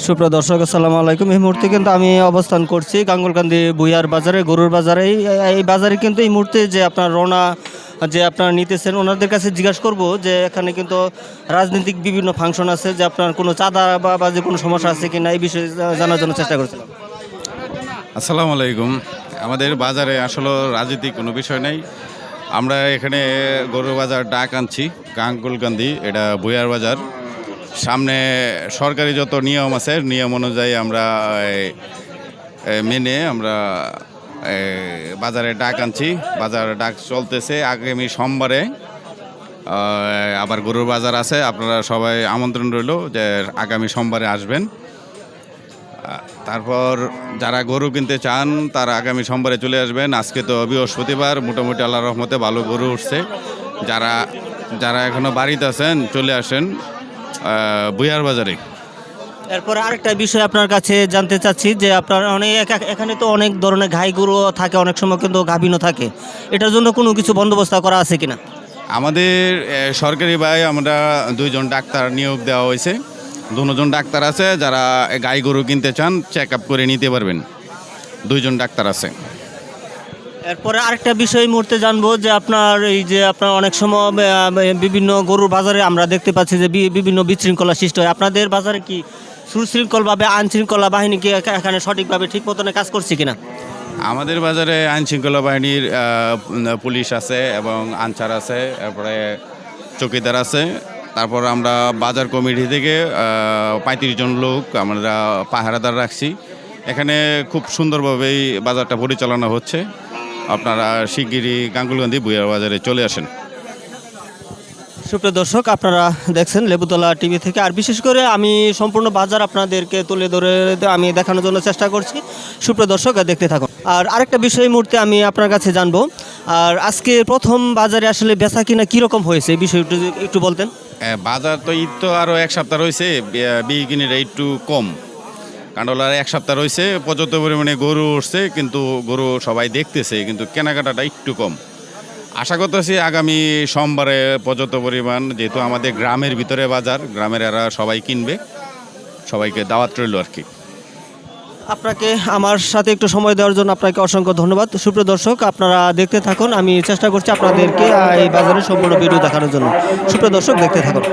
সুপ্রিয় দর্শক, আসসালামু আলাইকুম। এই মুহূর্তে কিন্তু আমি অবস্থান করছি গাঙ্গুলকান্দি ভুইয়ার বাজারে, গরুর বাজারে। এই বাজারে কিন্তু এই মুহূর্তে যে আপনার রওনা যে আপনারা নিতেছেন, ওনাদের কাছে জিজ্ঞাসা করব যে এখানে কিন্তু রাজনৈতিক বিভিন্ন ফাংশন আছে, যে আপনার কোনো চাঁদা বা যে কোনো সমস্যা আছে কিনা এই বিষয়ে জানার জন্য চেষ্টা করছিলাম। আসসালামু আলাইকুম। আমাদের বাজারে আসলে রাজনীতিক কোনো বিষয় নেই। আমরা এখানে গরুর বাজার ডাক আনছি গাঙ্গুলকান্দি, এটা ভুইয়ার বাজার। সামনে সরকারি যত নিয়ম আছে, নিয়ম অনুযায়ী আমরা মেনে আমরা বাজারে ডাক আনছি। বাজারে ডাক চলতেছে। আগামী সোমবারে আবার গরুর বাজার আছে। আপনারা সবাই আমন্ত্রণ রইল যে আগামী সোমবারে আসবেন। তারপর যারা গরু কিনতে চান তারা আগামী সোমবারে চলে আসবেন। আজকে তো বৃহস্পতিবার, মোটামুটি আল্লাহর রহমতে ভালো গরু উঠছে। যারা যারা এখনও বাড়িতে আছেন চলে আসেন ভুইয়ার বাজারে। এরপরে আরেকটা বিষয় আপনার কাছে জানতে চাচ্ছি যে আপনার এখানে তো অনেক ধরনের গাই গরু থাকে, অনেক সময় কিন্তু গাভীনও থাকে। এটার জন্য কোনো কিছু বন্দোবস্ত করা আছে কিনা? আমাদের সরকারি ভাই আমরা 2জন ডাক্তার নিয়োগ দেওয়া হয়েছে। 2জন ডাক্তার আছে, যারা গাই গরু কিনতে চান চেক আপ করে নিতে পারবেন। 2জন ডাক্তার আছে। এরপরে আরেকটা বিষয় এই মুহূর্তে জানবো যে আপনার এই যে আপনার অনেক সময় বিভিন্ন গরুর বাজারে আমরা দেখতে পাচ্ছি যে বিভিন্ন বিশৃঙ্খলা সৃষ্টি হয়। আপনাদের বাজারে কি সুশৃঙ্খলভাবে আইনশৃঙ্খলা বাহিনী কি এখানে সঠিকভাবে ঠিক মতনে কাজ করছে কিনা? আমাদের বাজারে আইনশৃঙ্খলা বাহিনীর পুলিশ আছে এবং আনসার আছে, তারপরে চৌকিদার আছে। তারপর আমরা বাজার কমিটি থেকে 35 জন লোক আমরা পাহারাদার রাখছি। এখানে খুব সুন্দরভাবেই বাজারটা পরিচালনা হচ্ছে। আপনারা শিগগিরই গাঙ্গুলকান্দি ভুইয়ার বাজারে চলে আসেন। সুপ্রিয় দর্শক, আপনারা দেখছেন লেবুতলা টিভি থেকে। আর বিশেষ করে আমি সম্পূর্ণ বাজার আপনাদেরকে তুলে ধরে আমি দেখানোর জন্য চেষ্টা করছি। সুপ্রিয় দর্শক, দেখতে থাকুন। আর আরেকটা বিষয় এই মুহূর্তে আমি আপনার কাছে জানবো, আর আজকে প্রথম বাজারে আসলে বেচা কিনা কীরকম হয়েছে এই বিষয়টা একটু বলতেন। বাজার তো ঈদ তো আরও 1 সপ্তাহ রয়েছে, বিক্রির একটু কম। কাণ্ডলার 1 সপ্তাহ রয়েছে, পর্যাপ্ত পরিমাণে গরু উঠছে, কিন্তু গরু সবাই দেখতেছে, কিন্তু কেনাকাটাটা একটু কম। আশা করতেছি আগামী সোমবারে পর্যাপ্ত পরিমাণ, যেহেতু আমাদের গ্রামের ভিতরে বাজার, গ্রামের এরা সবাই কিনবে। সবাইকে দাওয়াত রইল আর কি। আপনাকে আমার সাথে একটু সময় দেওয়ার জন্য আপনাকে অসংখ্য ধন্যবাদ। সুপ্রিয় দর্শক, আপনারা দেখতে থাকুন। আমি চেষ্টা করছি আপনাদেরকে এই বাজারের সম্পূর্ণ ভিডিও দেখানোর জন্য। সুপ্রিয় দর্শক, দেখতে থাকুন।